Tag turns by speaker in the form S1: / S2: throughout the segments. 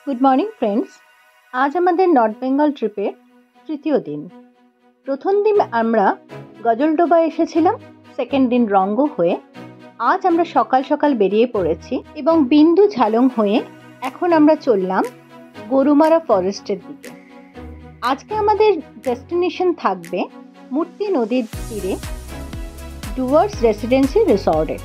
S1: Good morning friends. আজ আমাদের north Bengal ট্রিপের তৃতীয় দিন। প্রথম দিন আমরা গজলডোবা এসেছিলাম, সেকেন্ড দিন রঙ্গ হয়ে আজ আমরা সকাল সকাল বেরিয়ে পড়েছি এবং বিন্দু ঝালং হয়ে এখন আমরা চললাম গরুমারা ফরেস্টের দিকে। আজকে আমাদের ডেস্টিনেশন থাকবে মূর্তি নদীর তীরে ডুয়ার্স রেসিডেন্সি রিসর্টে।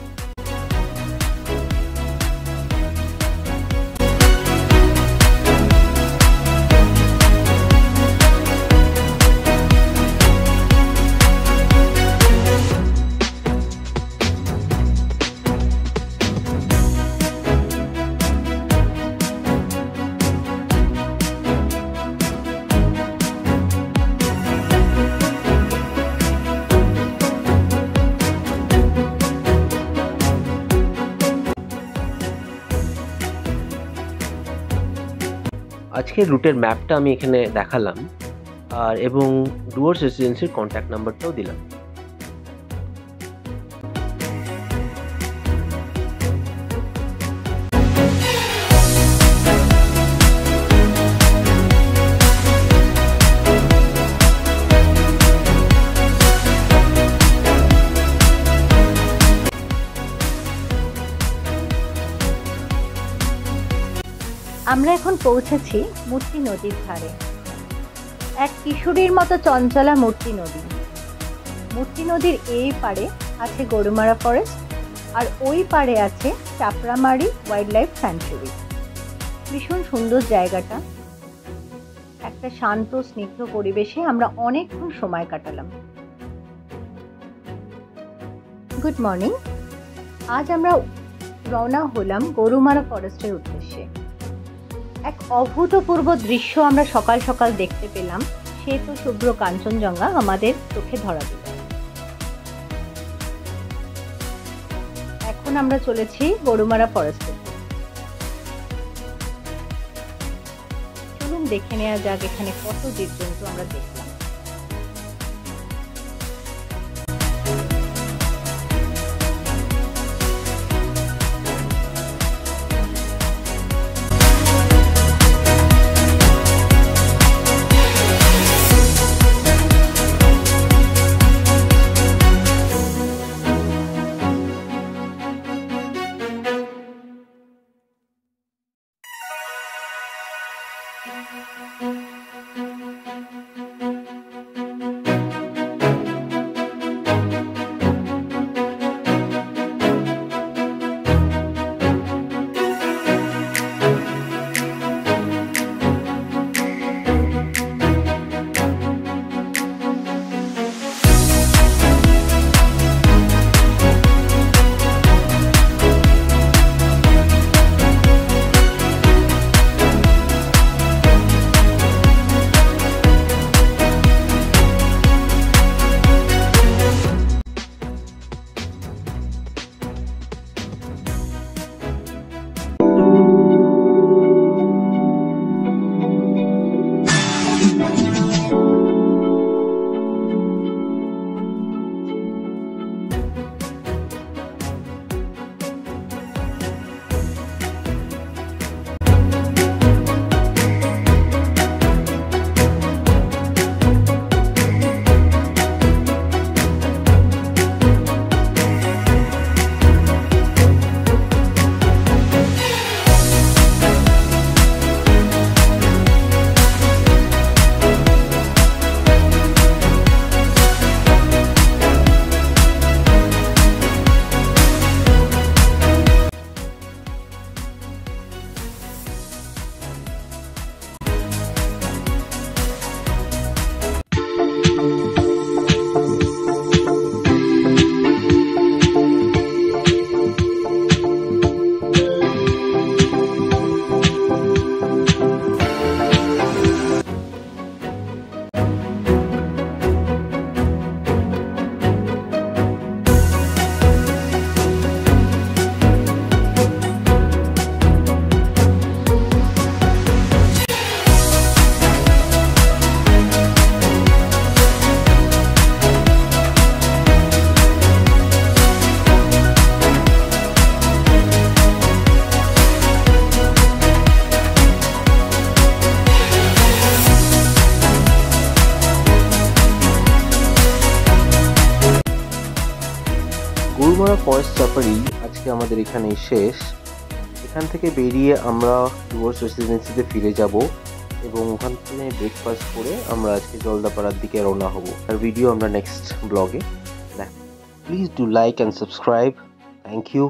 S2: আজকের রুটের ম্যাপটা আমি এখানে দেখালাম এবং ডুয়ার্স রেসিডেন্সির কন্ট্যাক্ট নাম্বারটাও দিলাম।
S1: আমরা এখন পৌঁছেছি মূর্তি নদীর ধারে। এক কিশোরীর মতো চঞ্চলা মূর্তি নদী। মূর্তি নদীর এই পারে আছে গরুমারা ফরেস্ট আর ওই পারে আছে চাপড়ামারি ওয়াইল্ড লাইফ স্যাংচুয়ারি। ভীষণ সুন্দর জায়গাটা। একটা শান্ত স্নিগ্ধ পরিবেশে আমরা অনেকক্ষণ সময় কাটালাম। Good morning. আজ আমরা রওনা হলাম গরুমারা ফরেস্টের উদ্দেশ্যে। এক অভূতপূর্ব দৃশ্য আমরা সকাল সকাল দেখতে পেলাম। শ্বেত শুভ্র কাঞ্চনজঙ্ঘা আমাদের চোখে ধরা দিল। এখন আমরা চলেছি গরুমারা ফরেস্টে। চলুন দেখে নেওয়া যাক এখানে কত জীবজন্তু আমরা দেখলাম।
S3: গরুমারা ফরেস্ট সাফারি আজকে আমাদের এখানেই শেষ। এখান থেকে বেরিয়ে আমরা ডুয়ার্স রেসিডেন্সিতে ফিরে যাব এবং ওখান থেকে ব্রেকফাস্ট করে আমরা আজকে জলদাপাড়ার দিকে রওনা হব। আর ভিডিও আমরা নেক্সট ব্লগে দেখ। Please do like and subscribe. Thank you.